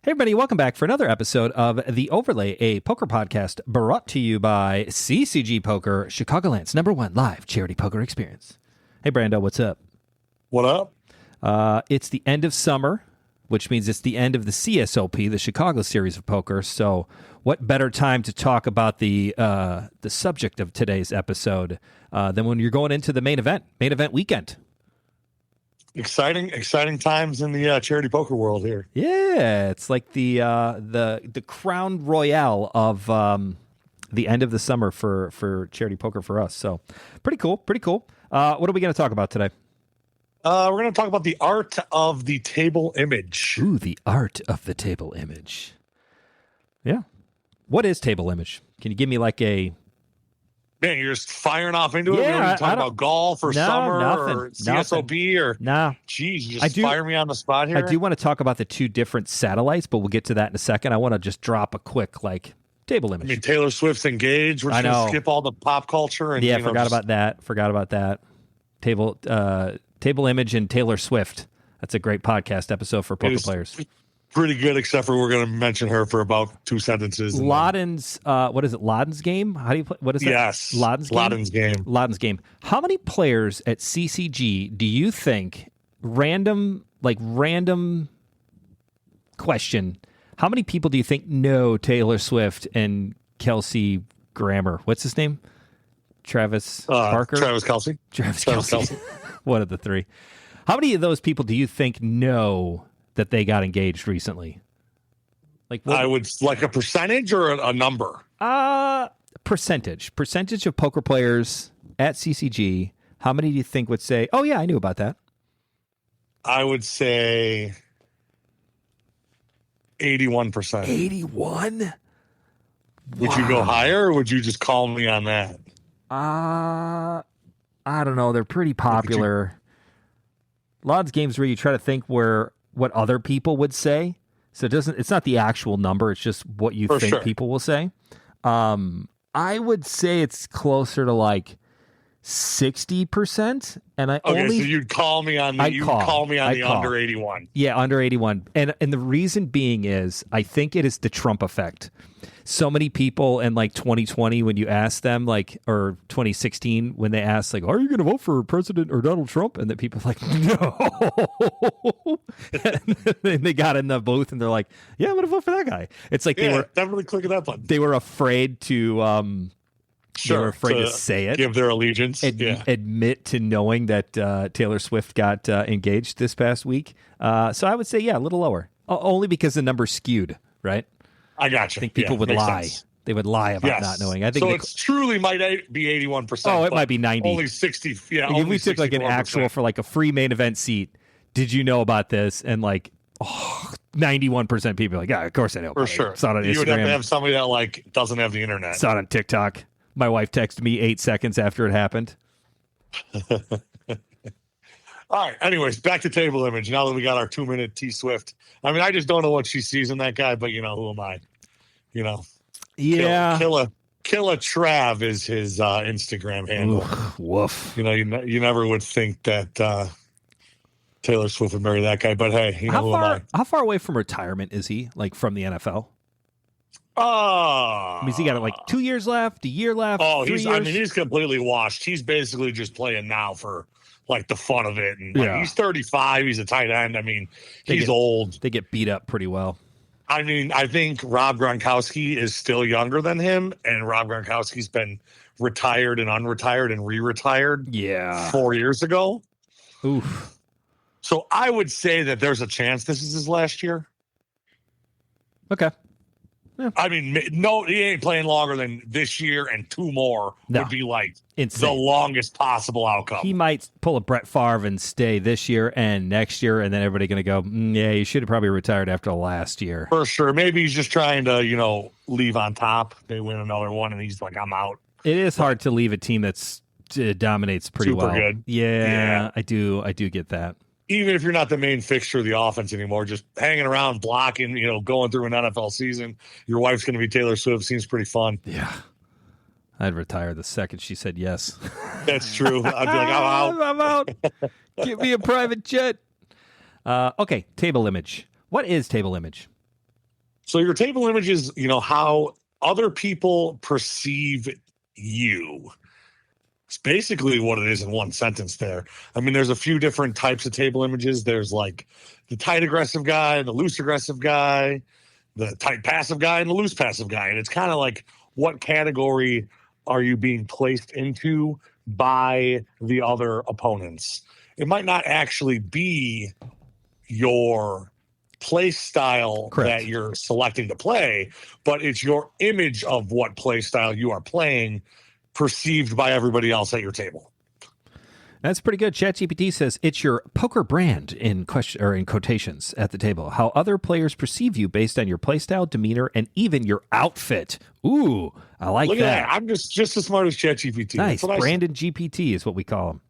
Hey everybody, welcome back for another episode of The Overlay, a poker podcast brought to you by CCG Poker, Chicagoland's #1 live charity poker experience. Hey Brando, what's up? What up? It's the end of summer, which means it's the end of the CSOP, the Chicago Series of Poker. So what better time to talk about the subject of today's episode than when you're going into the main event weekend. Exciting times in the charity poker world here. Yeah, it's like the crown royale of the end of the summer for charity poker for us. So pretty cool. What are we going to talk about today? We're going to talk about the art of the table image. Ooh, the art of the table image. Yeah. What is table image? Can you give me like a... Man, you're just firing off into it. Yeah, We don't even talk about golf or summer or CSOP or... Nah. Geez, you just fire me on the spot here. I do want to talk about the two different satellites, but we'll get to that in a second. I want to just drop a quick, table image. I mean, Taylor Swift's engaged. We're just going to skip all the pop culture. And, Forgot about that. Table image and Taylor Swift. That's a great podcast episode for poker players. Pretty good, except for we're going to mention her for about 2 sentences. Laden's, what is it? Laden's game? How do you play? What is that? Yes. Laden's game. How many players at CCG do you think, random question, how many people do you think know Taylor Swift and Kelsey Grammer? What's his name? Travis Barker? Travis Kelce. Travis Kelce. One of the three. How many of those people do you think know that they got engaged recently? I would like a percentage or a number. Percentage of poker players at CCG. How many do you think would say, "Oh yeah, I knew about that"? I would say 81%. 81. Would you go higher, or would you just call me on that? I don't know. They're pretty popular. A lot of games where you try to think what other people would say. So it's not the actual number. It's just what you think people will say. I would say it's closer to 60%. And so you'd call me on the under 81. Yeah, under 81. And the reason being is I think it is the Trump effect. So many people in 2020 when you ask them or 2016 when they asked are you going to vote for President or Donald Trump? And the people are like, no. And they got in the booth and they're like, yeah, I'm going to vote for that guy. It's they were definitely clicking that button. They were afraid to they were afraid to say it, give their allegiance, admit to knowing that Taylor Swift got engaged this past week. So I would say a little lower, only because the number's skewed, right? I got you. I think people would lie. Sense. They would lie about not knowing. I think so. It's truly might be 81%. Oh, it might be 90. Only 60. Yeah. If we took an actual for a free main event seat, did you know about this? And 91% people are like, yeah, of course I know. For sure. Saw it on Instagram. You would have to have somebody that doesn't have the internet. Saw it on TikTok. My wife texted me 8 seconds after it happened. All right. Anyways, back to table image. Now that we got our 2-minute T Swift, I mean, I just don't know what she sees in that guy, but who am I? Yeah. Killa Trav is his Instagram handle. Woof. You never would think that Taylor Swift would marry that guy, but hey, who am I? How far away from retirement is he? From the NFL? Has he got 2 years left, a year left? Oh, 3 years? he's completely washed. He's basically just playing now for the fun of it. And he's 35. He's a tight end. I mean, he's old. They get beat up pretty well. I mean, I think Rob Gronkowski is still younger than him, and Rob Gronkowski's been retired and unretired and re-retired 4 years ago. Oof. So I would say that there's a chance this is his last year. Okay. Yeah. I mean, no, he ain't playing longer than this year, and 2 more would be insane. The longest possible outcome. He might pull a Brett Favre and stay this year and next year, and then everybody going to go, yeah, you should have probably retired after last year. For sure. Maybe he's just trying to, leave on top. They win another one, and he's like, I'm out. It is hard to leave a team that's dominates pretty super well. Good. Yeah, I do get that. Even if you're not the main fixture of the offense anymore, just hanging around, blocking, going through an NFL season, your wife's going to be Taylor Swift. Seems pretty fun. Yeah. I'd retire the second she said yes. That's true. I'd be like, I'm out. Give me a private jet. Okay, table image. What is table image? So your table image is, how other people perceive you. It's basically what it is in one sentence there. I mean, there's a few different types of table images. There's like the tight aggressive guy, the loose aggressive guy, the tight passive guy, and the loose passive guy. And it's kind of like, what category are you being placed into by the other opponents? It might not actually be your play style that you're selecting to play, but it's your image of what play style you are playing perceived by everybody else at your table. That's pretty good. ChatGPT says it's your poker brand in question or in quotations at the table. How other players perceive you based on your playstyle, demeanor, and even your outfit. Ooh, I like Look that. At that. I'm just as smart as ChatGPT. Nice. Brandon GPT is what we call him.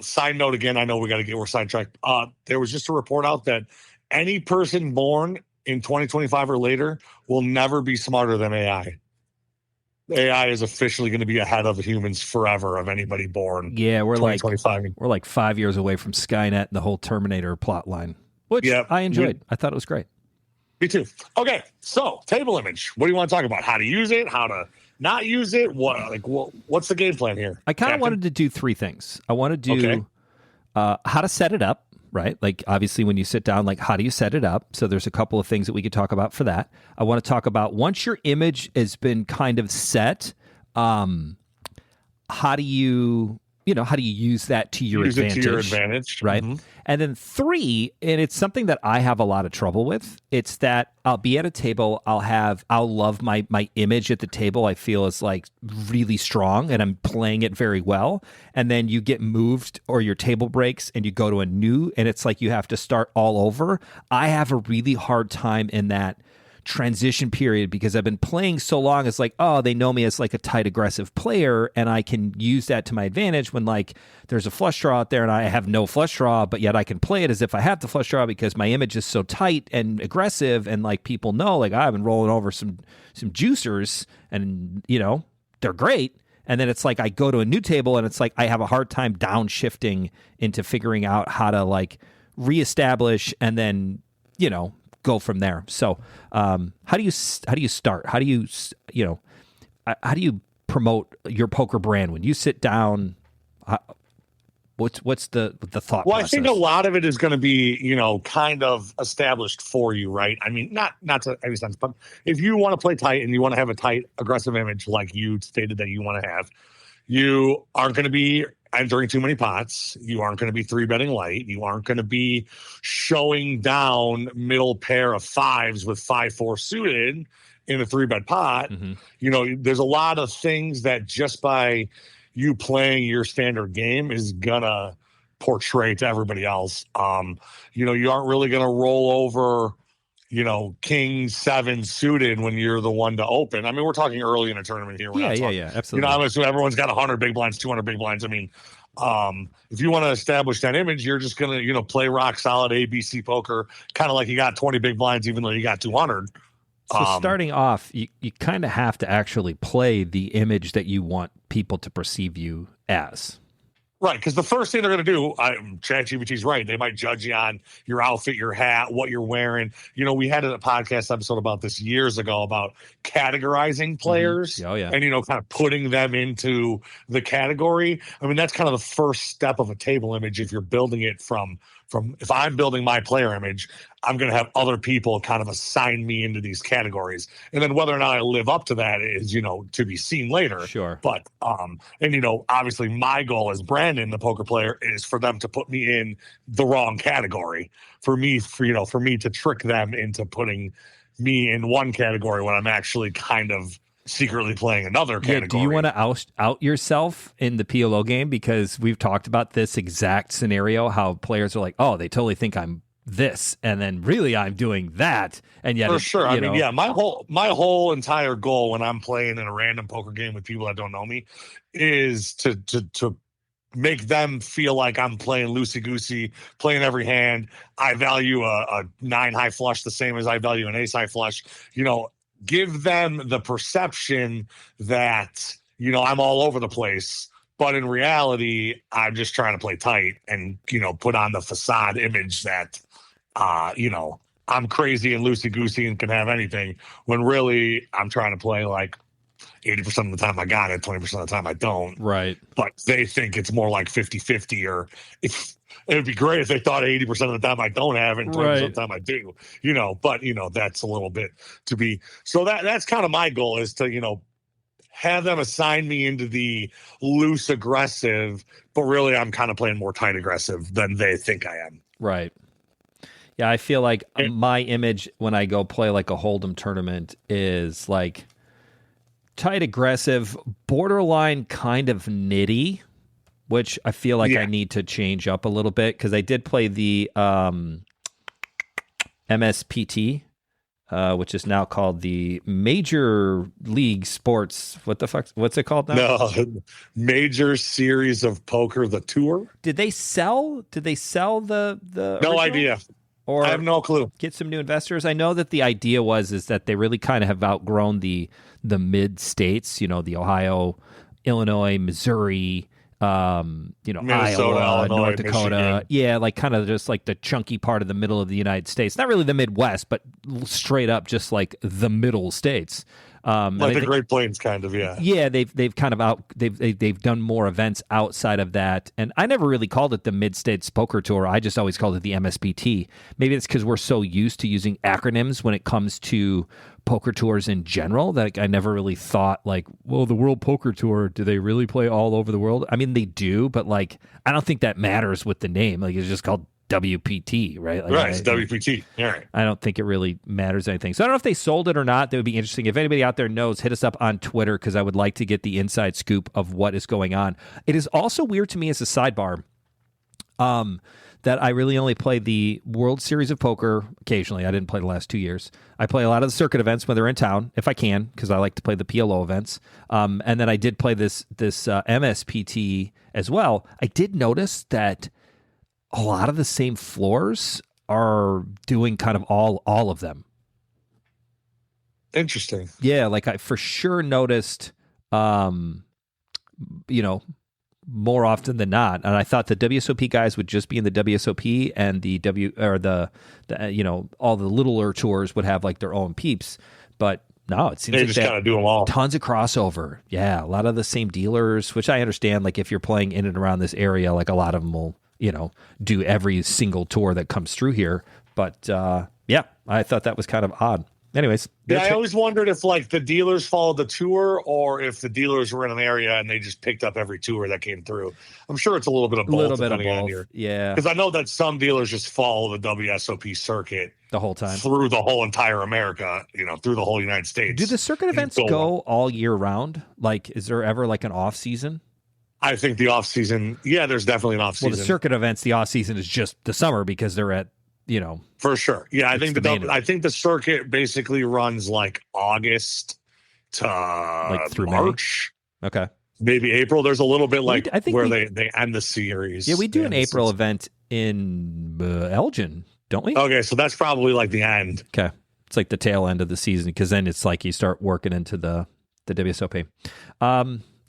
Side note again, I know we're sidetracked. There was just a report out that any person born in 2025 or later will never be smarter than AI. AI is officially going to be ahead of humans forever of anybody born. Yeah, we're like 5 years away from Skynet and the whole Terminator plot line, which I enjoyed. I thought it was great. Me too. Okay, so table image. What do you want to talk about? How to use it? How to not use it? What's the game plan here? I kind of wanted to do three things. I want to do how to set it up. Right? Like, obviously, when you sit down, like, how do you set it up? So there's a couple of things that we could talk about for that. I want to talk about once your image has been kind of set, how do you use that to your advantage? Use it to your advantage. Right? Mm-hmm. And then three, and it's something that I have a lot of trouble with. It's that I'll be at a table, I'll love my image at the table. I feel is like really strong and I'm playing it very well. And then you get moved or your table breaks and you go to a new, and it's like you have to start all over. I have a really hard time in that transition period because I've been playing so long. It's like, oh, they know me as like a tight aggressive player, and I can use that to my advantage when like there's a flush draw out there and I have no flush draw, but yet I can play it as if I have the flush draw because my image is so tight and aggressive, and like people know like I've been rolling over some juicers and they're great. And then it's like I go to a new table and it's like I have a hard time downshifting into figuring out how to like reestablish and then go from there. So how do you start? How do you promote your poker brand when you sit down? What's the thought process? I think a lot of it is going to be, kind of established for you, right? I mean, not to any sense, but if you want to play tight and you want to have a tight, aggressive image like you stated that you want to have, you aren't going to be entering too many pots. You aren't going to be 3-betting light. You aren't going to be showing down middle pair of fives with 5-4 suited in a 3-bet pot. Mm-hmm. There's a lot of things that just by you playing your standard game is gonna portray to everybody else. You aren't really gonna roll over, king 7 suited when you're the one to open. I mean, we're talking early in a tournament here. Yeah, absolutely. I'm assuming everyone's got 100 big blinds, 200 big blinds. I mean, if you want to establish that image, you're just gonna, play rock solid ABC poker, kind of like you got 20 big blinds, even though you got 200. So starting off, you kind of have to actually play the image that you want people to perceive you as. Right, because the first thing they're going to do, ChatGPT's right, they might judge you on your outfit, your hat, what you're wearing. We had a podcast episode about this years ago about categorizing players and, kind of putting them into the category. I mean, that's kind of the first step of a table image if you're building it from if I'm building my player image, I'm going to have other people kind of assign me into these categories. And then whether or not I live up to that is, to be seen later. Sure. But, obviously my goal as Brandon, the poker player, is for them to put me in the wrong category for me to trick them into putting me in one category when I'm actually kind of secretly playing another category. Do you want to out yourself in the PLO game? Because we've talked about this exact scenario, how players are like, oh, they totally think I'm this, and then really I'm doing that. And yet, for sure. I mean, my whole entire goal when I'm playing in a random poker game with people that don't know me is to make them feel like I'm playing loosey-goosey, playing every hand. I value a 9 high flush the same as I value an ace high flush. Give them the perception that, I'm all over the place. But in reality, I'm just trying to play tight and, put on the facade image that, I'm crazy and loosey goosey and can have anything, when really I'm trying to play like 80% of the time I got it, 20% of the time I don't. Right. But they think it's more like 50-50, or if it would be great if they thought 80% of the time I don't have it and 20% of the time I do, but that's a little bit to be. So that's kind of my goal, is to, have them assign me into the loose aggressive, but really I'm kind of playing more tight aggressive than they think I am. Right. Yeah, I feel like my image when I go play like a Hold'em tournament is like tight aggressive, borderline kind of nitty, which I feel like I need to change up a little bit, because I did play the MSPT, which is now called the Major League Sports. What's it called now? No, Major Series of Poker, the tour. Did they sell the No original? idea. Or I have no clue. Get some new investors. I know that the idea is that they really kind of have outgrown the mid states, the Ohio, Illinois, Missouri, Minnesota, Iowa, Illinois, North Dakota. Michigan. Yeah, like kind of just like the chunky part of the middle of the United States. Not really the Midwest, but straight up just like the middle states. Like the Great Plains, kind of, yeah. Yeah, they've kind of they've done more events outside of that, and I never really called it the Mid States Poker Tour. I just always called it the MSPT. Maybe it's because we're so used to using acronyms when it comes to poker tours in general that I never really thought like, well, the World Poker Tour, do they really play all over the world? I mean, they do, but like, I don't think that matters with the name. Like, it's just called WPT, right? Like, right, it's WPT. All right. I don't think it really matters anything. So I don't know if they sold it or not. That would be interesting. If anybody out there knows, hit us up on Twitter, because I would like to get the inside scoop of what is going on. It is also weird to me as a sidebar that I really only play the World Series of Poker occasionally. I didn't play the last 2 years. I play a lot of the circuit events when they're in town, if I can, because I like to play the PLO events. And then I did play this MSPT as well. I did notice that a lot of the same floors are doing kind of all of them. Interesting. Yeah, like I for sure noticed, more often than not. And I thought the WSOP guys would just be in the WSOP, and the all the littler tours would have like their own peeps. But no, it seems they like just kind of do them all. Tons of crossover. Yeah, a lot of the same dealers, which I understand. Like if you're playing in and around this area, like a lot of them will, do every single tour that comes through here. But yeah, I thought that was kind of odd. Anyways. Yeah, I always wondered if like the dealers followed the tour, or if the dealers were in an area and they just picked up every tour that came through. I'm sure it's a little bit of both. Yeah. Because I know that some dealers just follow the WSOP circuit the whole time through the whole entire America, through the whole United States. Do the circuit events go all year round? Like, is there ever like an off season? I think the off season, there's definitely an off season. Well, the circuit events, the off season is just the summer because they're at, for sure. Yeah, I think the circuit basically runs like August to like through March. May. Okay. Maybe April. There's a little bit they end the series. Yeah, we do an April event in Elgin, don't we? Okay, so that's probably like the end. Okay. It's like the tail end of the season, because then it's like you start working into the WSOP.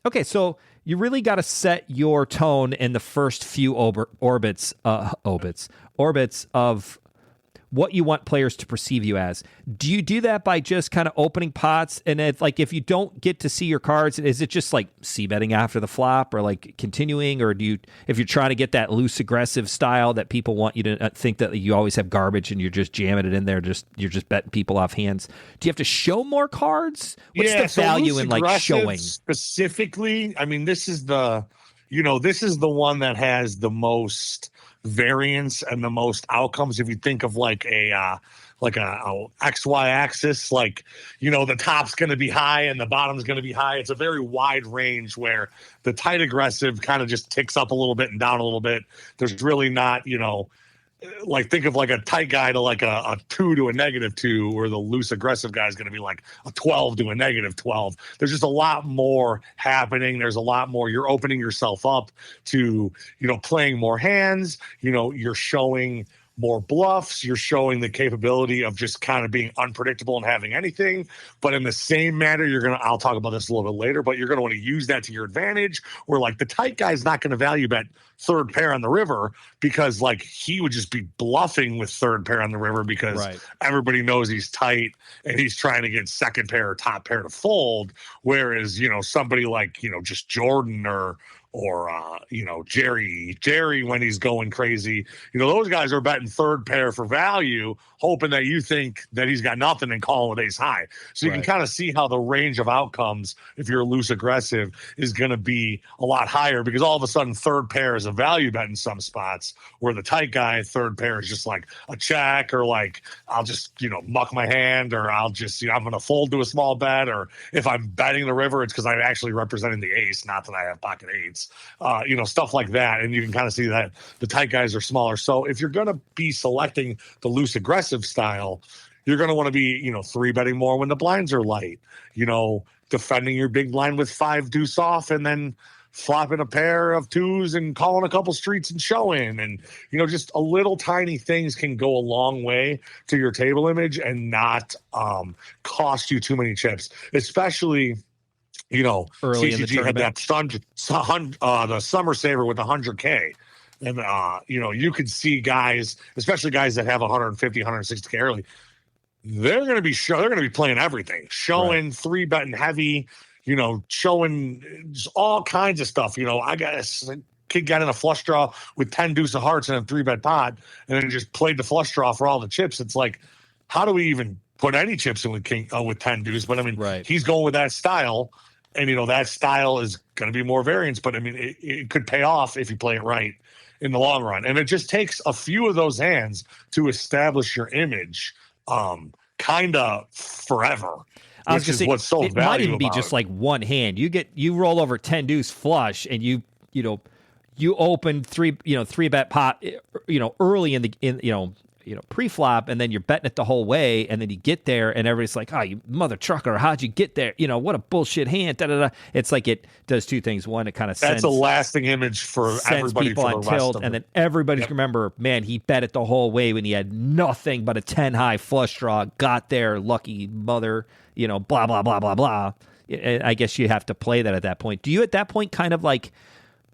Okay, so you really got to set your tone in the first few orbits of what you want players to perceive you as. Do you do that by just kind of opening pots? And if you don't get to see your cards, is it just like c-betting after the flop, or like continuing? Or if you're trying to get that loose aggressive style that people want you to think that you always have garbage and you're just jamming it in there, you're just betting people off hands. Do you have to show more cards? What's the value in like showing? Specifically, I mean, this is the one that has the most variance and the most outcomes. If you think of like a XY axis, like, the top's going to be high and the bottom's going to be high. It's a very wide range where the tight aggressive kind of just ticks up a little bit and down a little bit. There's really not, like think of like a tight guy to like a 2 to a -2, where the loose aggressive guy is going to be like a 12 to a -12. There's just a lot more happening. There's a lot more. You're opening yourself up to, playing more hands. You're showing more bluffs. You're showing the capability of just kind of being unpredictable and having anything. But in the same manner, I'll talk about this a little bit later, but you're going to want to use that to your advantage, where like the tight guy's not going to value bet third pair on the river because like he would just be bluffing with third pair on the river because everybody knows he's tight and he's trying to get second pair or top pair to fold. Whereas, somebody like, just Jordan or Jerry when he's going crazy, those guys are betting third pair for value, hoping that you think that he's got nothing and calling with ace high. So you can kind of see how the range of outcomes, if you're loose aggressive, is going to be a lot higher because all of a sudden third pair is a value bet in some spots where the tight guy third pair is just like a check or like, I'll just, muck my hand or I'll just, I'm going to fold to a small bet, or if I'm betting the river, it's because I'm actually representing the ace, not that I have pocket eights. Stuff like that. And you can kind of see that the tight guys are smaller. So if you're going to be selecting the loose aggressive style, you're going to want to be, three betting more when the blinds are light, defending your big blind with 5 deuce off and then flopping a pair of twos and calling a couple streets and showing. And, just a little tiny things can go a long way to your table image and not cost you too many chips, especially early in the CCG had that the summer saver with 100K. And, you could see guys, especially guys that have 150, 160K early, they're going to be playing everything, showing, three betting heavy, showing just all kinds of stuff. I got a kid got in a flush draw with 10 deuce of hearts and a 3-bet pot and then just played the flush draw for all the chips. It's like, how do we even put any chips in with 10 deuce? But I mean, he's going with that style. And, that style is going to be more variance, but I mean, it could pay off if you play it right in the long run. And it just takes a few of those hands to establish your image kind of forever. I was just saying, what's so it might even be just like one hand. You roll over 10 deuce flush and you open 3-bet pot, early in pre-flop, and then you're betting it the whole way, and then you get there, and everybody's like, "Oh, you mother trucker! How'd you get there? What a bullshit hand!" Da, da, da. It's like it does two things. One, it kind of that's a lasting image for everybody people for the on rest tilt, of and then everybody's remember, man, he bet it the whole way when he had nothing but a 10 high flush draw. Got there, lucky mother, blah blah blah blah blah. I guess you have to play that at that point. Do you at that point kind of like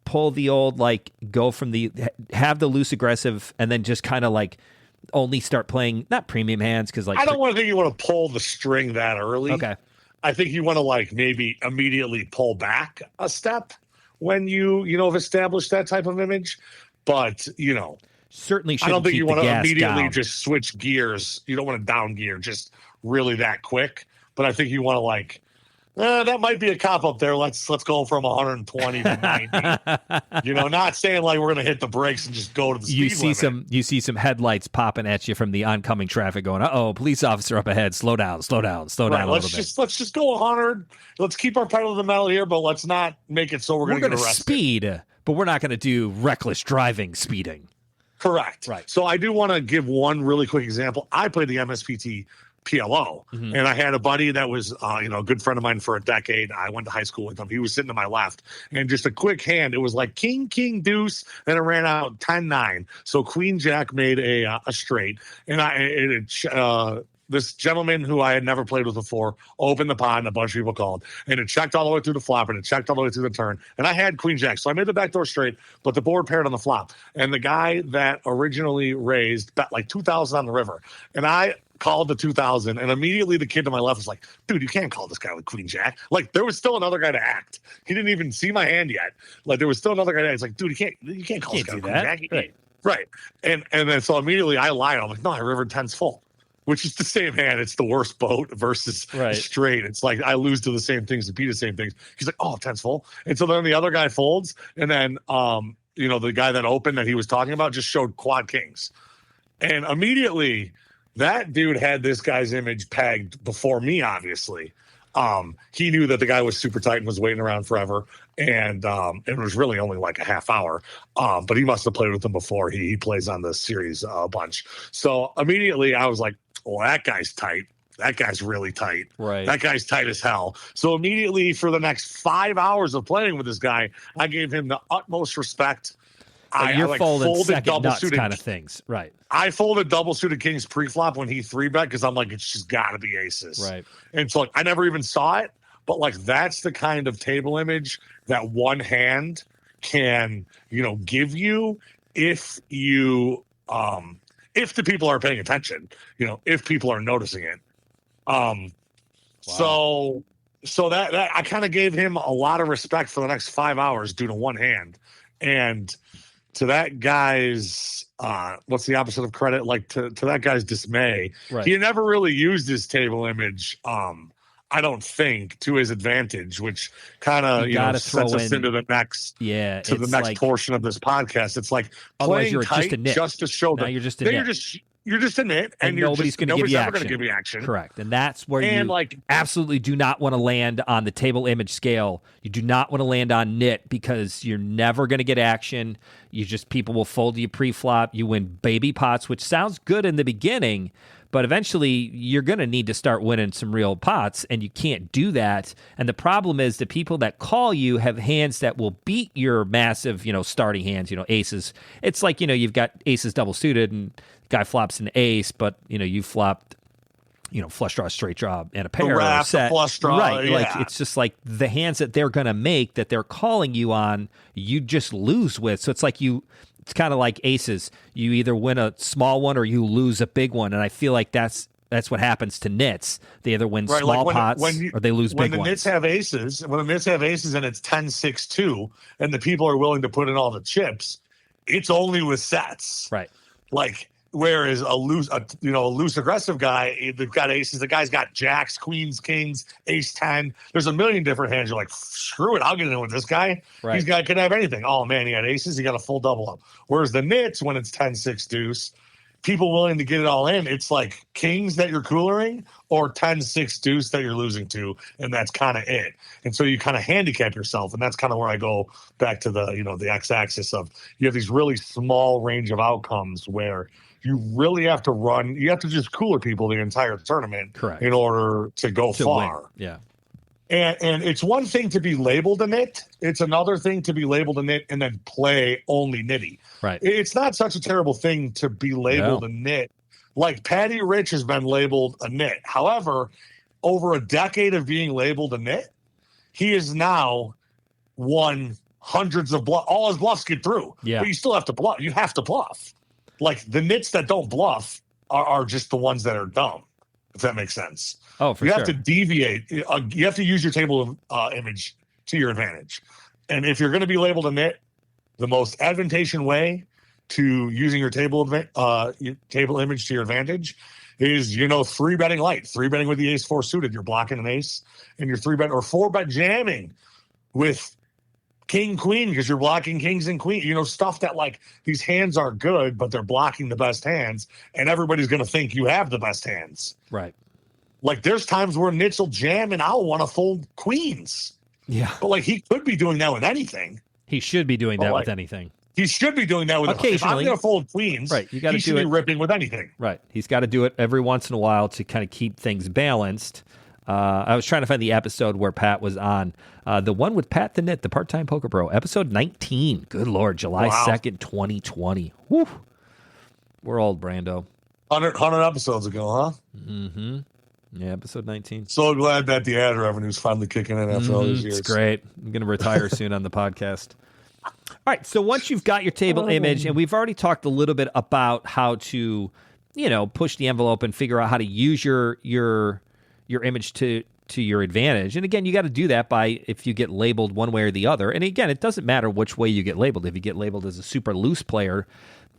pull the old go from have the loose aggressive and then just kind of like only start playing not premium hands because I don't think you want to pull the string that early. Okay. I think you want to maybe immediately pull back a step when you have established that type of image. But certainly I don't think you want to immediately down. Just switch gears. You don't want to down gear just really that quick. But I think you want to that might be a cop up there. Let's go from 120 to 90. Not saying we're going to hit the brakes and just go to the speed limit. You see some headlights popping at you from the oncoming traffic going, "Uh-oh, police officer up ahead. Slow down a little bit." Let's just go 100. Let's keep our pedal to the metal here, but let's not make it so we're going to get arrested. Speed, but we're not going to do reckless driving speeding. Correct. Right. So I do want to give one really quick example. I played the MSPT PLO. And I had a buddy that was, a good friend of mine for a decade. I went to high school with him. He was sitting to my left and just a quick hand. It was like king, deuce. Then it ran out 10-9. So queen, jack made a straight. And this gentleman who I had never played with before opened the pot and a bunch of people called. And it checked all the way through the flop and it checked all the way through the turn. And I had queen jack. So I made the backdoor straight, but the board paired on the flop. And the guy that originally raised bet 2,000 on the river. And I called the 2,000, and immediately the kid to my left was like, "Dude, you can't call this guy with queen jack." There was still another guy to act. He didn't even see my hand yet. There was still another guy to act. It's like, "Dude, you can't call this guy with queen jack." Right. And then so immediately I lied. I'm like, "No, I rivered 10's full," which is the same hand. It's the worst boat versus straight. It's like I lose to the same things, repeat the same things. He's like, "Oh, 10's full," and so then the other guy folds, and then the guy that opened that he was talking about just showed quad kings, and immediately. That dude had this guy's image pegged before me, obviously. He knew that the guy was super tight and was waiting around forever. And it was really only a half hour. But he must have played with him before. He plays on the series a bunch. So immediately I was like, "Oh, that guy's tight. That guy's really tight. Right. That guy's tight as hell." So immediately for the next 5 hours of playing with this guy, I gave him the utmost respect. You're like folding folded second double nuts suited kind of things, right? I folded double suited kings pre-flop when he 3-bet because I'm like, it's just got to be aces. Right. And so like, I never even saw it, but like that's the kind of table image that one hand can, give you if you if the people are paying attention, if people are noticing it. Wow. So that I kind of gave him a lot of respect for the next 5 hours due to one hand. And to that guy's what's the opposite of credit? Like to that guy's dismay, right. He never really used his table image, I don't think, to his advantage, which kind of sets us into the next portion of this podcast. It's like playing tight just to show that you're just a nit. You're just a nit, and nobody's going to give you ever going to give you action. Correct, and that's where you absolutely do not want to land on the table image scale. You do not want to land on nit because you're never going to get action. People will fold you pre-flop. You win baby pots, which sounds good in the beginning, but eventually you're going to need to start winning some real pots, and you can't do that. And the problem is the people that call you have hands that will beat your massive, starting hands, aces. It's like, you've got aces double suited and guy flops an ace, but you flopped, flush draw, straight draw, and a pair or set. Flush draw, right? Yeah. Like it's just like the hands that they're gonna make that they're calling you on, you just lose with. So it's like it's kind of like aces. You either win a small one or you lose a big one, and I feel like that's what happens to nits. They either win small pots or they lose big ones. When the nits have aces, and it's 10-6-2, and the people are willing to put in all the chips, it's only with sets, right? Like. Whereas a loose aggressive guy, they've got aces. The guy's got jacks, queens, kings, ace 10. There's a million different hands. You're like, screw it, I'll get in with this guy. Right. He's got could have anything. Oh man, he had aces. He got a full double up. Whereas the nits, when it's 10-6 deuce, people willing to get it all in. It's like kings that you're coolering or 10-6 deuce that you're losing to, and that's kind of it. And so you kind of handicap yourself, and that's kind of where I go back to the the x-axis of you have these really small range of outcomes where you really have to run. You have to just cooler people the entire tournament, correct, in order to go far. Win. Yeah. And it's one thing to be labeled a nit. It's another thing to be labeled a nit and then play only nitty. Right. It's not such a terrible thing to be labeled a nit. Like Patty Rich has been labeled a nit. However, over a decade of being labeled a nit, he has now won hundreds of bluffs. All his bluffs get through. Yeah. But you still have to bluff. You have to bluff. Like the nits that don't bluff are just the ones that are dumb, if that makes sense. Oh, for you sure. have to deviate. You have to use your table image to your advantage. And if you're going to be labeled a nit, the most advantageous way to using your table image to your advantage is, 3-betting light, 3-betting with the ace 4 suited. You're blocking an ace, and you're 3-bet or 4-bet jamming with king, queen, because you're blocking kings and queen, stuff that like these hands are good, but they're blocking the best hands, and everybody's going to think you have the best hands. Right. Like there's times where nits will jam and I'll want to fold queens. Yeah. But like he could be doing that with anything. He should be doing that with anything. He should be doing that with occasionally. If I'm going to fold queens, right? You got to do it. He should be ripping with anything. Right. He's got to do it every once in a while to kind of keep things balanced. I was trying to find the episode where Pat was on. The one with Pat the Nit, the part-time poker pro, episode 19. Good Lord, July 2nd, 2020. Woo. We're old, Brando. 100 episodes ago, huh? Mm-hmm. Yeah, episode 19. So glad that the ad revenue's finally kicking in after all these years. It's great. I'm going to retire soon on the podcast. All right, so once you've got your table image, and we've already talked a little bit about how to, push the envelope and figure out how to use your image to your advantage. And again, you got to do that by if you get labeled one way or the other. And again, it doesn't matter which way you get labeled. If you get labeled as a super loose player,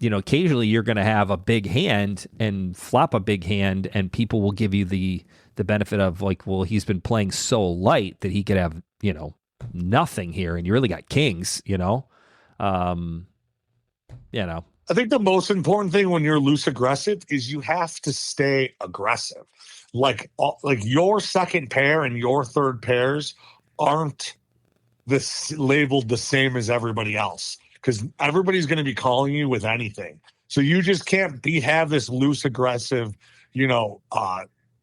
occasionally you're going to have a big hand and flop a big hand, and people will give you the benefit of like, well, he's been playing so light that he could have, nothing here, and you really got kings, I think the most important thing when you're loose aggressive is you have to stay aggressive. Like your second pair and your third pairs aren't labeled the same as everybody else, because everybody's going to be calling you with anything. So you just can't have this loose aggressive,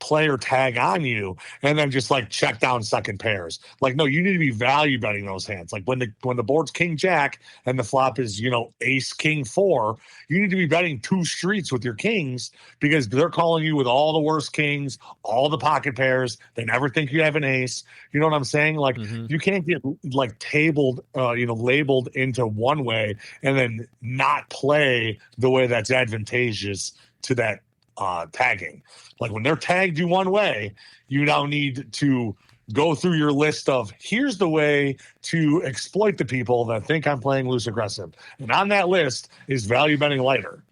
play or tag on you and then just like check down second pairs. Like, no, you need to be value betting those hands. Like when the board's king jack and the flop is, ace king 4, you need to be betting 2 streets with your kings because they're calling you with all the worst kings, all the pocket pairs. They never think you have an ace. You know what I'm saying? Like you can't get like tabled, labeled into one way and then not play the way that's advantageous to that tagging. Like when they're tagged you one way, you now need to go through your list of here's the way to exploit the people that think I'm playing loose aggressive. And on that list is value betting lighter,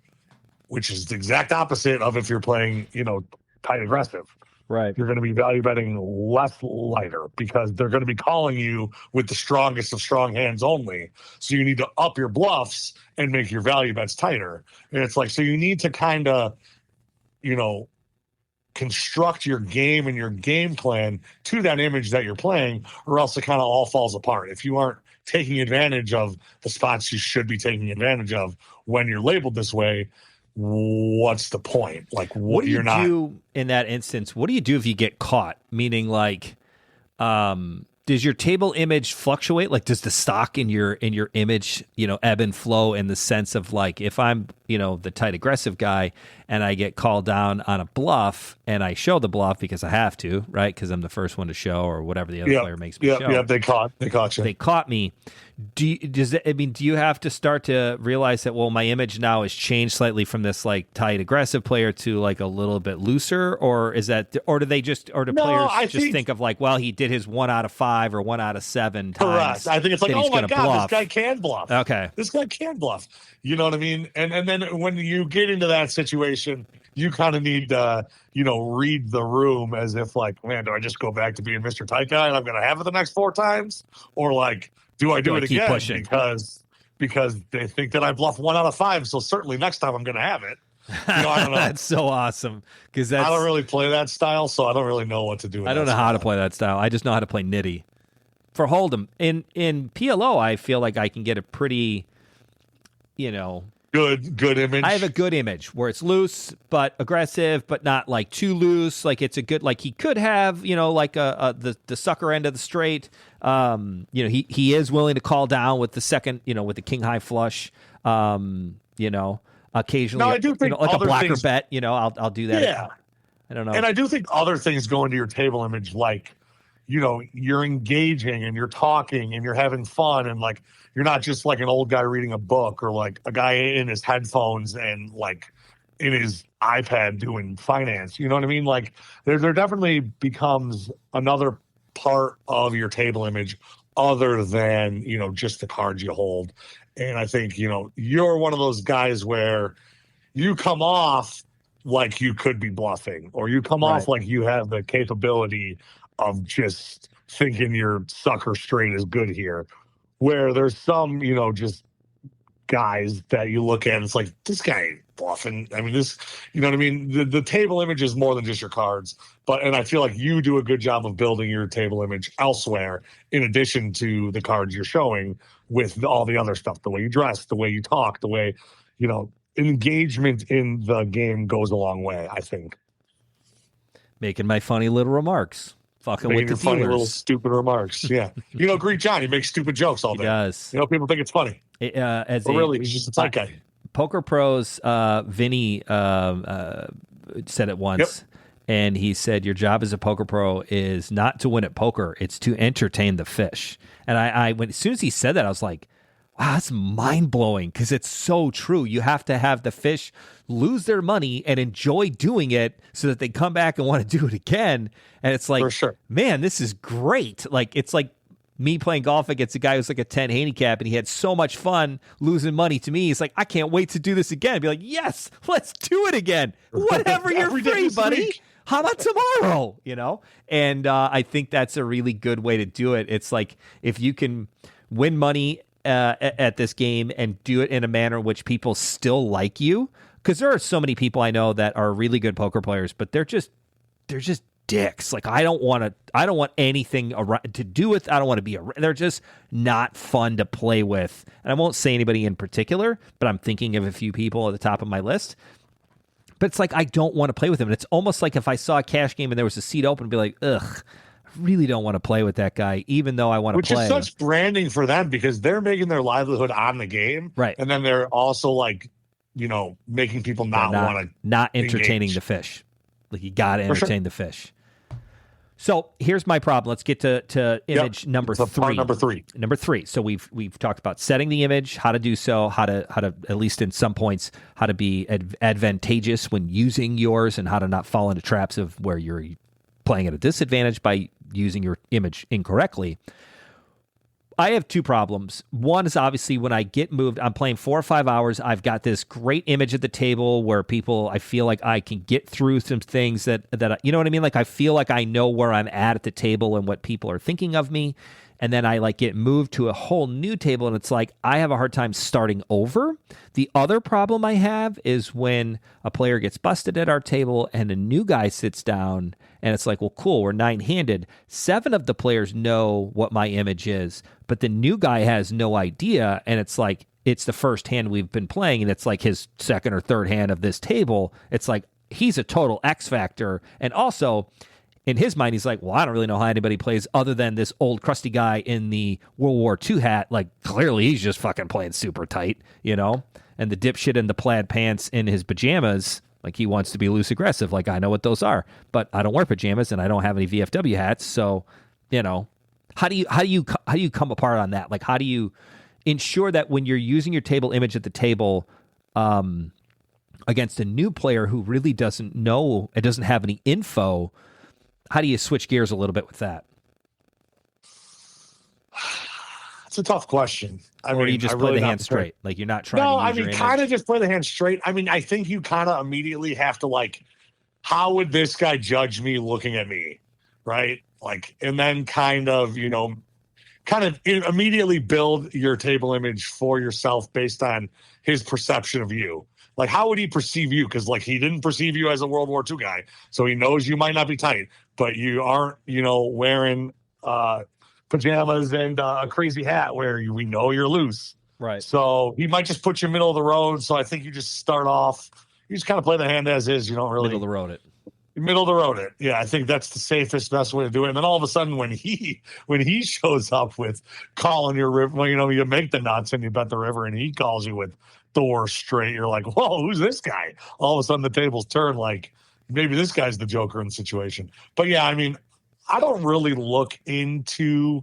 which is the exact opposite of if you're playing, tight aggressive. Right. You're going to be value betting less lighter because they're going to be calling you with the strongest of strong hands only. So you need to up your bluffs and make your value bets tighter. And it's like, so you need to kind of, construct your game and your game plan to that image that you're playing, or else it kind of all falls apart. If you aren't taking advantage of the spots you should be taking advantage of when you're labeled this way, what's the point? Like, what do you do in that instance? What do you do if you get caught? Meaning, like, does your table image fluctuate? Like, does the stock in your image, ebb and flow in the sense of like, if I'm, the tight aggressive guy and I get called down on a bluff and I show the bluff because I have to, right? Because I'm the first one to show or whatever the other player makes me show. Yeah, they caught you. They caught me. Do you have to start to realize that, well, my image now has changed slightly from this like tight aggressive player to like a little bit looser, or is that, or do they just, or do players think of like, well, he did his 1 out of 5 or 1 out of 7 times. Correct. I think it's like, oh my God, bluff. This guy can bluff. Okay. This guy can bluff. You know what I mean? And then when you get into that situation, you kind of need to, read the room as if like, man, do I just go back to being Mr. Tight Guy and I'm going to have it the next 4 times? Or like, do I do it again because they think that I bluff 1 out of 5, so certainly next time I'm going to have it. I don't know. That's so awesome because I don't really play that style, so I don't really know what to do. I don't know how to play that style. I just know how to play nitty. For Hold'em in PLO, I feel like I can get a pretty, good image. I have a good image where it's loose but aggressive, but not like too loose. Like it's a good, like he could have, like the sucker end of the straight. He is willing to call down with the second, with the king high flush. Occasionally, no, I do think like a blacker things, bet. I'll do that. Yeah, I don't know. And I do think other things go into your table image, like you're engaging and you're talking and you're having fun and like you're not just like an old guy reading a book or like a guy in his headphones and like in his iPad doing finance. You know what I mean? Like there definitely becomes another part of your table image other than, just the cards you hold. And I think, you're one of those guys where you come off like you could be bluffing, or you come off like you have the capability of just thinking your sucker straight is good here. Where there's some, just guys that you look at and it's like, this guy ain't bluffing. I mean, this, you know what I mean? The table image is more than just your cards. And I feel like you do a good job of building your table image elsewhere, in addition to the cards you're showing with all the other stuff, the way you dress, the way you talk, the way, engagement in the game goes a long way, I think. Making my funny little remarks. Fucking making with the funny dealers. Little stupid remarks. Yeah. Greek John, he makes stupid jokes all day. He does. People think it's funny. Really, he's just a tight guy. Poker Pros, Vinny said it once. Yep. And he said, your job as a poker pro is not to win at poker. It's to entertain the fish. And as soon as he said that, I was like, wow, that's mind-blowing, because it's so true. You have to have the fish lose their money and enjoy doing it so that they come back and want to do it again. And it's like, for sure, man, this is great. Like, it's like me playing golf against a guy who's like a 10 handicap, and he had so much fun losing money to me. He's like, I can't wait to do this again. I'd be like, yes, let's do it again. Whenever you're free, buddy. Week. How about tomorrow? And I think that's a really good way to do it. It's like, if you can win money at this game and do it in a manner in which people still like you, because there are so many people I know that are really good poker players, but they're just dicks. Like, I don't want anything to do with. I don't want to be they're just not fun to play with. And I won't say anybody in particular, but I'm thinking of a few people at the top of my list. But it's like I don't want to play with him. And it's almost like if I saw a cash game and there was a seat open, I'd be like, ugh, I really don't want to play with that guy, even though I want to play. Which is such branding for them because they're making their livelihood on the game. Right. And then they're also like, making people not entertaining engage. The fish. Like you got to entertain the fish. So here's my problem. Let's get to image number three. Number three. So we've talked about setting the image, how to do so, how to at least in some points, how to be advantageous when using yours, and how to not fall into traps of where you're playing at a disadvantage by using your image incorrectly. I have two problems. One is obviously when I get moved, I'm playing 4 or 5 hours. I've got this great image at the table where I feel like I can get through some things that you know what I mean? Like I feel like I know where I'm at the table and what people are thinking of me. And then I like get moved to a whole new table and it's like I have a hard time starting over. The other problem I have is when a player gets busted at our table and a new guy sits down and it's like, well, cool, we're 9-handed. 7 of the players know what my image is, but the new guy has no idea. And it's like, it's the first hand we've been playing and it's like his second or third hand of this table. It's like, he's a total X factor. And also, in his mind, he's like, well, I don't really know how anybody plays other than this old crusty guy in the World War II hat. Like, clearly he's just fucking playing super tight, And the dipshit in the plaid pants in his pajamas, like he wants to be loose aggressive. Like, I know what those are, but I don't wear pajamas and I don't have any VFW hats. So, how do you come apart on that? Like, how do you ensure that when you're using your table image at the table, against a new player who really doesn't know, it doesn't have any info, how do you switch gears a little bit with that? It's a tough question. Or you just play the hand straight? Like you're not trying to use your image? Kind of just play the hand straight. I mean, I think you kind of immediately have to like, how would this guy judge me looking at me? Right? Like, and then kind of immediately build your table image for yourself based on his perception of you. Like, how would he perceive you? Because, like, he didn't perceive you as a World War II guy. So he knows you might not be tight, but you aren't, wearing pajamas and a crazy hat where we know you're loose. Right. So he might just put you middle of the road. So I think you just start off, you just kind of play the hand as is. You don't really. Middle of the road it. Middle of the road it. Yeah, I think that's the safest, best way to do it. And then all of a sudden when he shows up with calling your river, well, you make the nuts and you bet the river and he calls you with Thor straight, you're like, whoa, who's this guy? All of a sudden the tables turn, like maybe this guy's the Joker in the situation. But yeah, I mean, I don't really look into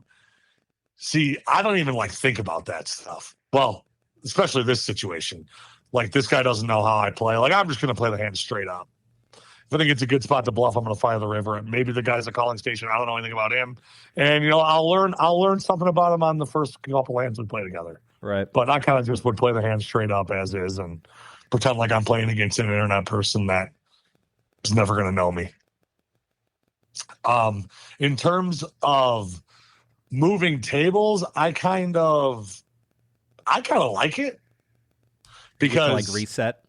I don't even like think about that stuff. Well, especially this situation. Like this guy doesn't know how I play. Like I'm just gonna play the hand straight up. If I think it's a good spot to bluff, I'm gonna fire the river. And maybe the guy's a calling station. I don't know anything about him. And I'll learn something about him on the first couple hands we play together. Right. But I kind of just would play the hand straight up as is and pretend like I'm playing against an internet person that is never going to know me. In terms of moving tables, I kind of like it because like reset.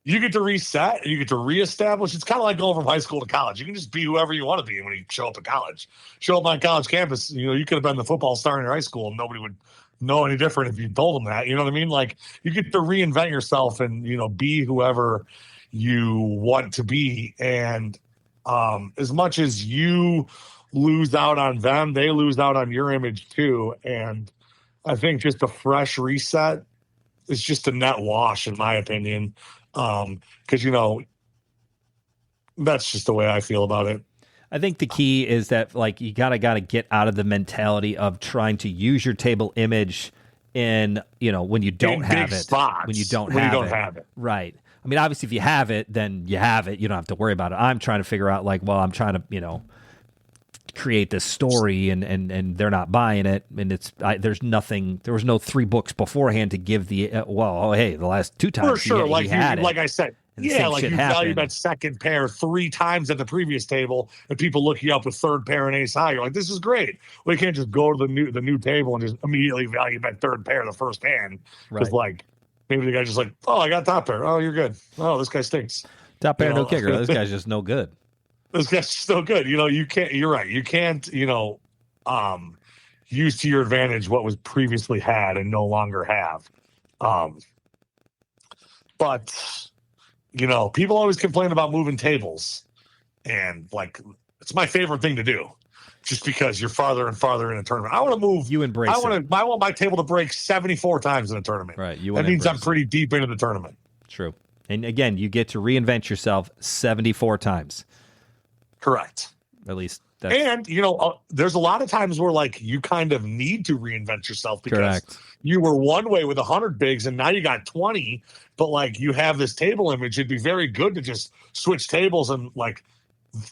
You get to reset, you get to reestablish. It's kind of like going from high school to college. You can just be whoever you want to be when you show up at college. Show up on college campus, you could have been the football star in your high school and nobody would know any different if you told them that. You know what I mean? Like you get to reinvent yourself and be whoever you want to be. And as much as you lose out on them, they lose out on your image too. And I think just a fresh reset is just a net wash, in my opinion. Because that's just the way I feel about it. I think the key is that like you gotta get out of the mentality of trying to use your table image in when you don't have it. Spots, when you don't have it. Right. I mean, obviously, if you have it, then you have it. You don't have to worry about it. I'm trying to figure out like, well, I'm trying to create this story and they're not buying it, and there was no 3 books beforehand to give the the last 2 times for sure he had it. Like I said, yeah, like you value that second pair 3 times at the previous table, and people look you up with third pair and ace high. You're like, this is great. Well, you can't just go to the new table and just immediately value that third pair the first hand because like maybe the guy's just like, oh, I got top pair. Oh, you're good. Oh, this guy stinks. Top pair, no kicker. This guy's just no good. This guy's so good. You can't. You're right. You can't. Use to your advantage what was previously had and no longer have. But people always complain about moving tables, and like it's my favorite thing to do, just because you're farther and farther in a tournament. I want to move. You embrace it. I want my table to break 74 times in a tournament. Right. That means I'm pretty deep into the tournament. True. And again, you get to reinvent yourself 74 times. Correct. At least. And, there's a lot of times where, like, you kind of need to reinvent yourself because Correct. you were one way with 100 bigs and now you got 20, but, like, you have this table image. It'd be very good to just switch tables and, like,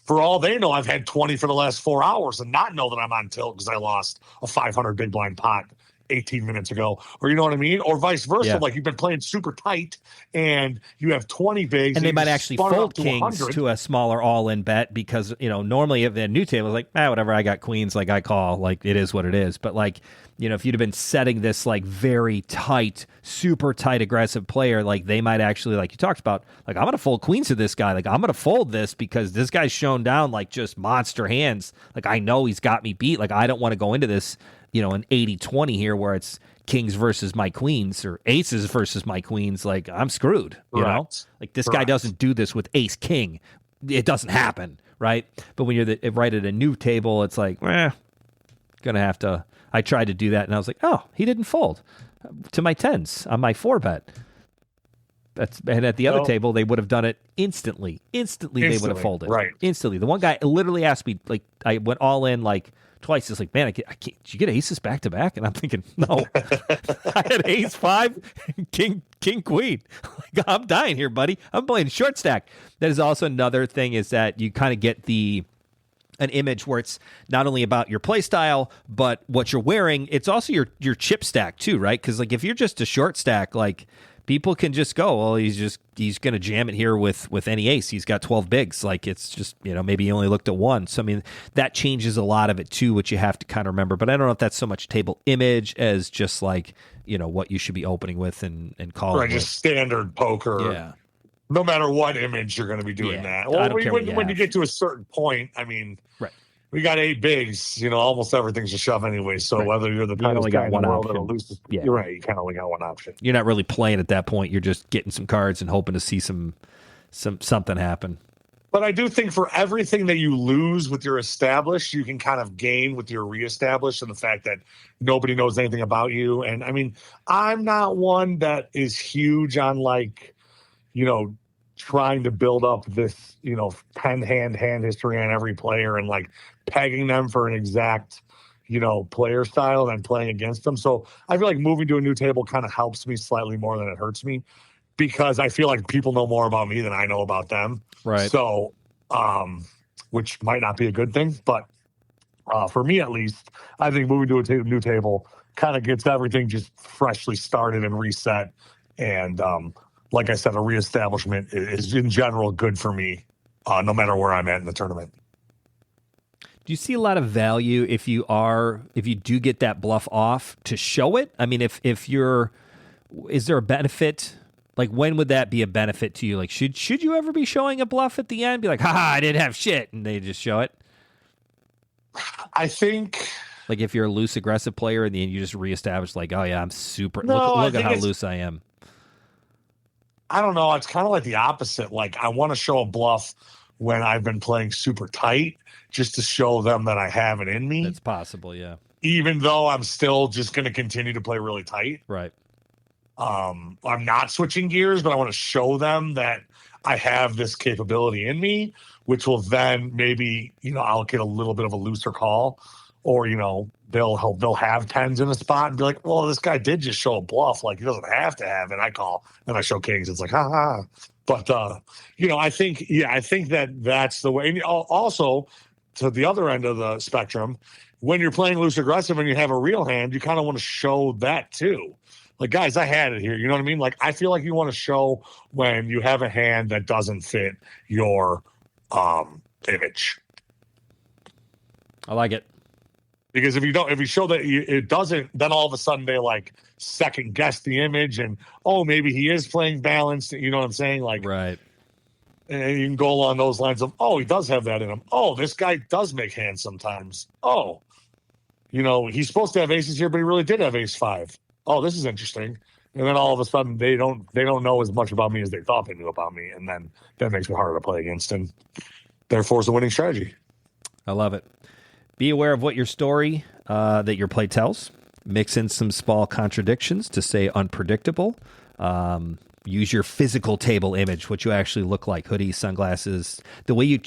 for all they know, I've had 20 for the last 4 hours and not know that I'm on tilt because I lost a 500 big blind pot 18 minutes ago, or you know what I mean? Or vice versa. Yeah. Like you've been playing super tight and you have 20 bigs. And they might actually fold kings to a smaller all-in bet because, normally if a new table is like, whatever, I got queens, like I call, like it is what it is. But like, if you'd have been setting this like very tight, super tight, aggressive player, like they might actually, like you talked about, like I'm going to fold queens to this guy. Like I'm going to fold this because this guy's shown down like just monster hands. Like I know he's got me beat. Like I don't want to go into this, an 80-20 here where it's kings versus my queens or aces versus my queens. Like I'm screwed, know? Like this guy doesn't do this with ace king. It doesn't happen, right? But when you're right at a new table, it's like, gonna have to. I tried to do that, and I was like, oh, he didn't fold to my tens on my 4-bet. And at the other table, they would have done it instantly. Instantly, they would have folded. Right. Instantly. The one guy literally asked me, like, I went all in, like, twice. It's like, man, I can't, did you get aces back to back? And I'm thinking, no. I had ace 5, king, queen. Like, I'm dying here, buddy. I'm playing short stack. That is also another thing is that you kind of get an image where it's not only about your play style, but what you're wearing. It's also your chip stack too, right? Because like if you're just a short stack, like people can just go, well, he's going to jam it here with any ace. He's got 12 bigs. Like it's just, maybe he only looked at one. So, I mean, that changes a lot of it too, which you have to kind of remember. But I don't know if that's so much table image as just like, what you should be opening with and calling. Right, just standard poker. Yeah. No matter what image you're going to be doing that. Well, when you get to a certain point, I mean, right. We got 8 bigs, almost everything's a shove anyway. So whether you're the tightest guy in the world or the loosest, you're right. You kind of only got one option. You're not really playing at that point. You're just getting some cards and hoping to see something happen. But I do think for everything that you lose with your established, you can kind of gain with your reestablished, and the fact that nobody knows anything about you. And I mean, I'm not one that is huge on like, trying to build up this, 10-hand history on every player and like pegging them for an exact, player style and then playing against them. So I feel like moving to a new table kind of helps me slightly more than it hurts me because I feel like people know more about me than I know about them. Right. So, which might not be a good thing, but for me at least, I think moving to a new table kind of gets everything just freshly started and reset. And, like I said, a reestablishment is in general good for me, no matter where I'm at in the tournament. Do you see a lot of value if you do get that bluff off to show it? I mean, is there a benefit? Like, when would that be a benefit to you? Like, should you ever be showing a bluff at the end? Be like, haha, I didn't have shit, and they just show it. I think, like, if you're a loose aggressive player and then you just reestablish, like, oh yeah, I'm super. No, look at how loose I am. I don't know. It's kind of like the opposite. Like, I want to show a bluff when I've been playing super tight just to show them that I have it in me. That's possible, yeah. Even though I'm still just going to continue to play really tight. Right. I'm not switching gears, but I want to show them that I have this capability in me, which will then maybe, I'll get a little bit of a looser call, or, they'll have tens in a spot and be like, well, this guy did just show a bluff. Like, he doesn't have to have it. I call and I show kings. It's like, ha. But, I think that's the way. And also, to the other end of the spectrum, when you're playing loose aggressive and you have a real hand, you kind of want to show that too. Like, guys, I had it here. You know what I mean? Like, I feel like you want to show when you have a hand that doesn't fit your image. I like it. Because if you show that it doesn't, then all of a sudden they like second guess the image and, oh, maybe he is playing balanced. You know what I'm saying? Like, right. And you can go along those lines of, oh, he does have that in him. Oh, this guy does make hands sometimes. Oh, he's supposed to have aces here, but he really did have ace 5. Oh, this is interesting. And then all of a sudden they don't know as much about me as they thought they knew about me, and then that makes me harder to play against, and therefore it's a winning strategy. I love it. Be aware of what your story that your play tells. Mix in some small contradictions to stay unpredictable. Use your physical table image, what you actually look like, hoodies, sunglasses, the way you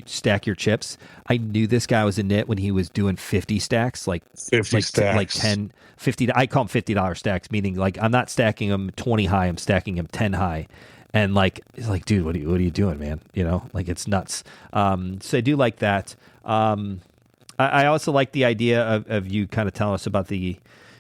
stack your chips. I knew this guy was a nit when he was doing 50 stacks, like 50 stacks. Like 10, 50. I call them $50 stacks, meaning like I'm not stacking them 20 high, I'm stacking them 10 high. And like, it's like, dude, what are you doing, man? You know, like it's nuts. So I do like that. I also like the idea of you kind of telling us about the,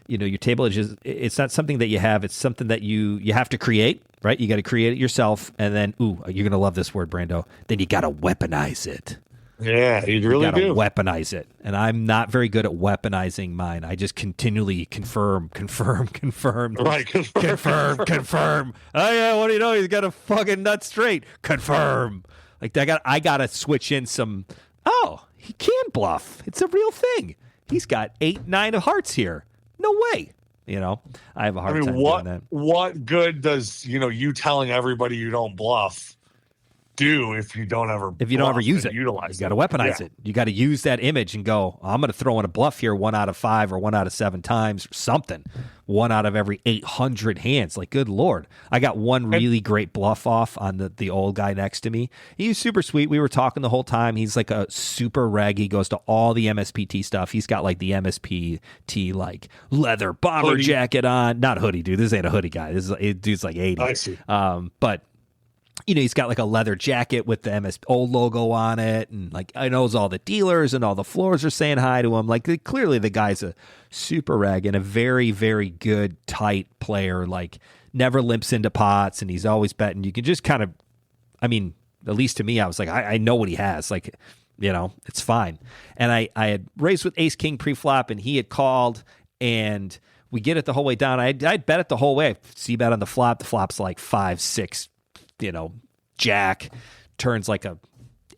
your table edges. It's not something that you have. It's something that you have to create, right? You got to create it yourself. And then, you're going to love this word, Brando. Then you got to weaponize it. Yeah, you really do. Weaponize it. And I'm not very good at weaponizing mine. I just continually confirm. Right, confirm. Oh, yeah, what do you know? He's got a fucking nut straight. Confirm. Like, I got to switch in some, he can bluff. It's a real thing. He's got 8, 9 of hearts here. No way. I have a hard time doing that. What good does, you telling everybody you don't bluff do if you don't ever use it? Utilize you got to weaponize it. You got to use that image and go, I'm going to throw in a bluff here 1 out of 5 or 1 out of 7 times or something. 1 out of every 800 hands. Like, good Lord. I got one really great bluff off on the old guy next to me. He's super sweet. We were talking the whole time. He's like a super reg. He goes to all the MSPT stuff. He's got like the MSPT like leather bomber jacket on. Not a hoodie, dude. This ain't a hoodie guy. Dude's like 80. I see. But he's got like a leather jacket with the old logo on it. And like, I knows all the dealers and all the floors are saying hi to him. Like, clearly the guy's a super reg and a very, very good, tight player. Like, never limps into pots and he's always betting. You can just kind of, at least to me, I was like, I know what he has. Like, it's fine. And I had raised with ace king pre-flop and he had called and we get it the whole way down. I'd bet it the whole way. See bet on the flop. The flop's like 5, 6, jack turns like a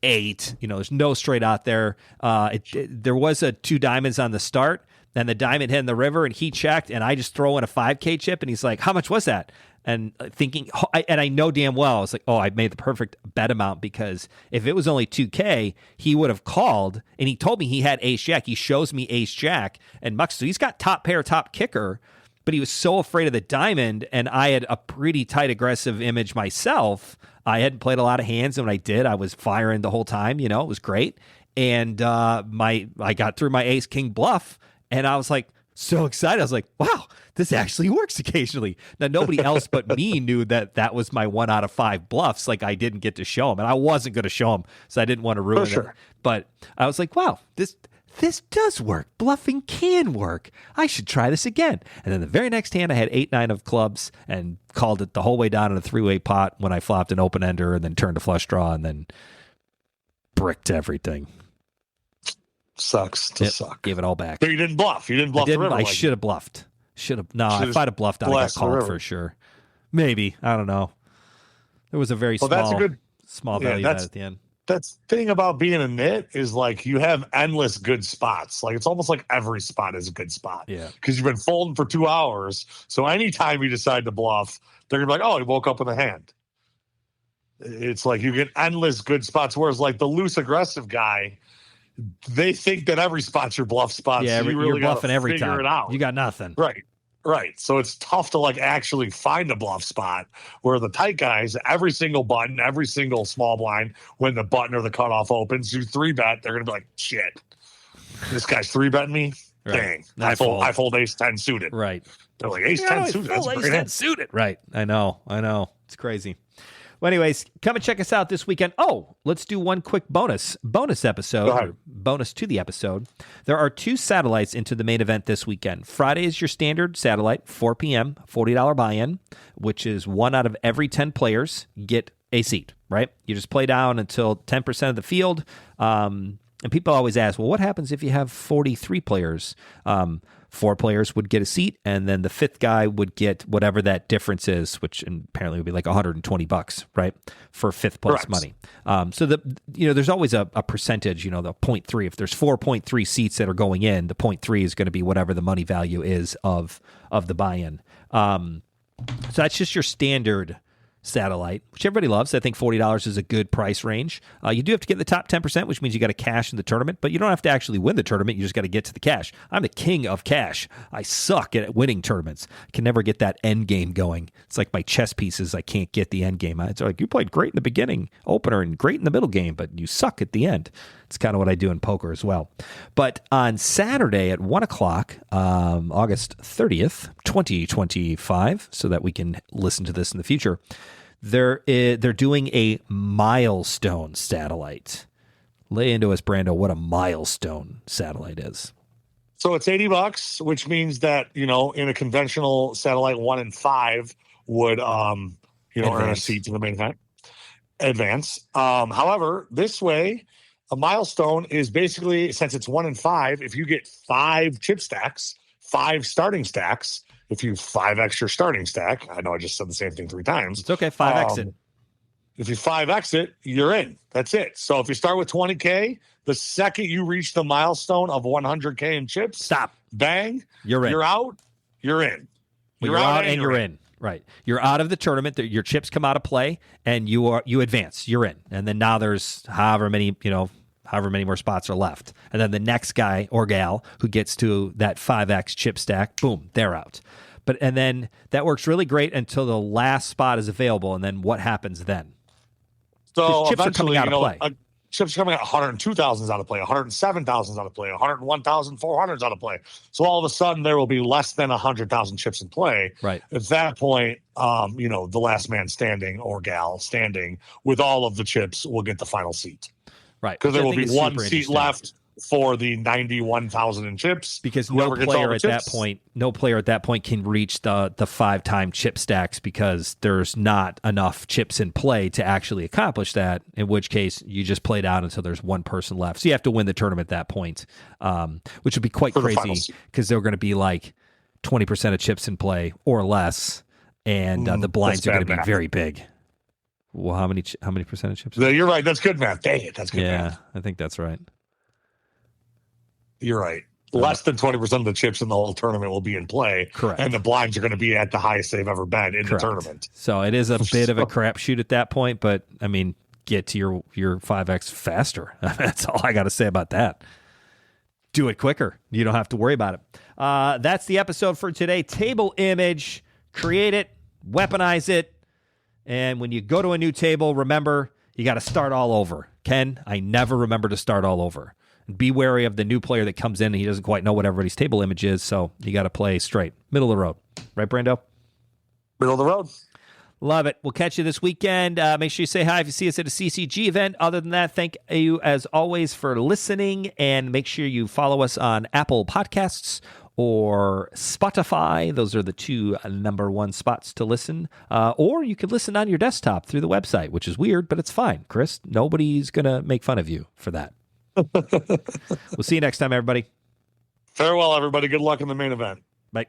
8. There's no straight out there. There was a 2 diamonds on the start, and the diamond hit in the river, and he checked, and I just throw in a 5K chip, and he's like, "How much was that?" And thinking, and I know damn well, I was like, I made the perfect bet amount because if it was only 2K, he would have called, and he told me he had ace jack. He shows me ace jack, and Muck, so he's got top pair, top kicker. But he was so afraid of the diamond, and I had a pretty tight aggressive image myself. I hadn't played a lot of hands, and when I did, I was firing the whole time. It was great. And I got through my ace king bluff, and I was like so excited. I was like, wow, this actually works occasionally. Now, nobody else but me knew that was my 1 out of 5 bluffs. Like, I didn't get to show him, and I wasn't going to show him, so I didn't want to ruin it. But I was like, wow, this does work. Bluffing can work. I should try this again. And then the very next hand, I had 8, 9 of clubs and called it the whole way down in a 3-way pot when I flopped an open ender and then turned a flush draw and then bricked everything. Sucks to suck. Gave it all back. So you didn't bluff. You didn't bluff the river. I should have bluffed. No, if I'd have bluffed, I'd have got called for sure. Maybe. I don't know. There was a very small value bet at the end. That's the thing about being a nit is like you have endless good spots. Like it's almost like every spot is a good spot. Yeah. Because you've been folding for 2 hours. So anytime you decide to bluff, they're gonna be like, he woke up with a hand. It's like you get endless good spots. Whereas like the loose aggressive guy, they think that every spot's your bluff spot. Yeah, so you really you're bluffing every time. It out. You got nothing. Right. So it's tough to like actually find a bluff spot where the tight guys, every single button, every single small blind, when the button or the cutoff opens, you 3-bet, they're going to be like, shit, this guy's 3-betting me? Right. Dang. I fold ace 10 suited. Right. They're like, ace 10 suited. That's ace 10 suited. Right. I know. It's crazy. Well, anyways, come and check us out this weekend. Let's do one quick bonus episode, or bonus to the episode. There are 2 satellites into the main event this weekend. Friday is your standard satellite, 4 p.m., $40 buy-in, which is 1 out of every 10 players get a seat, right? You just play down until 10% of the field. And people always ask, well, what happens if you have 43 players? 4 players would get a seat, and then the 5th guy would get whatever that difference is, which apparently would be like $120, right, for 5th place money. So there's always a percentage, the 0.3. If there's 4.3 seats that are going in, the 0.3 is going to be whatever the money value is of the buy-in. So that's just your standard satellite, which everybody loves. I think $40 is a good price range. You do have to get in the top 10%, which means you got to cash in the tournament, but you don't have to actually win the tournament. You just got to get to the cash. I'm the king of cash. I suck at winning tournaments. I can never get that end game going. It's like my chess pieces. I can't get the end game. It's like, you played great in the beginning opener and great in the middle game, but you suck at the end. It's kind of what I do in poker as well. But on Saturday at 1 o'clock, August 30th, 2025, so that we can listen to this in the future, they're doing a milestone satellite. Lay into us, Brando, what a milestone satellite is. So it's $80, which means that, in a conventional satellite, 1 in 5 would, earn a seat to the main event. Advance. However, this way, a milestone is basically, since it's 1 in 5, if you get 5 chip stacks, 5 starting stacks, if you 5x your starting stack, I know I just said the same thing 3 times. It's okay, 5x it. If you 5x it, you're in. That's it. So if you start with 20K, the second you reach the milestone of 100K in chips, stop. Bang, you're in. You're out, you're in. You're out and you're in. Right. You're out of the tournament. Your chips come out of play and you advance. You're in. And then now there's however many more spots are left. And then the next guy or gal who gets to that 5x chip stack, boom, they're out. And then that works really great until the last spot is available. And then what happens then? So chips are coming out of play. Chips coming out 102,000 is out of play, 107,000 is out of play, 101,400 is out of play. So all of a sudden there will be less than 100,000 chips in play. Right. At that point, the last man standing or gal standing with all of the chips will get the final seat. Right. Because there will be one seat left for the 91,000 in chips. Because no player at that point can reach the 5-time chip stacks because there's not enough chips in play to actually accomplish that, in which case you just played out until there's one person left. So you have to win the tournament at that point, which would be quite crazy because they're going to be like 20% of chips in play or less, and the blinds are going to be very big. Well, how many percent of chips? You're right. That's good math. Dang it. That's good math. Yeah, I think that's right. You're right. Less than 20% of the chips in the whole tournament will be in play. Correct. And the blinds are going to be at the highest they've ever been in the tournament. So it is a bit of a crapshoot at that point, but I mean, get to your 5x faster. That's all I got to say about that. Do it quicker. You don't have to worry about it. That's the episode for today. Table image, create it, weaponize it. And when you go to a new table, remember, you got to start all over. Ken, I never remember to start all over. Be wary of the new player that comes in and he doesn't quite know what everybody's table image is, so you got to play straight. Middle of the road. Right, Brando? Middle of the road. Love it. We'll catch you this weekend. Make sure you say hi if you see us at a CCG event. Other than that, thank you, as always, for listening, and make sure you follow us on Apple Podcasts or Spotify. Those are the 2 number 1 spots to listen. Or you can listen on your desktop through the website, which is weird, but it's fine, Chris. Nobody's going to make fun of you for that. We'll see you next time, everybody. Farewell, everybody. Good luck in the main event. Bye.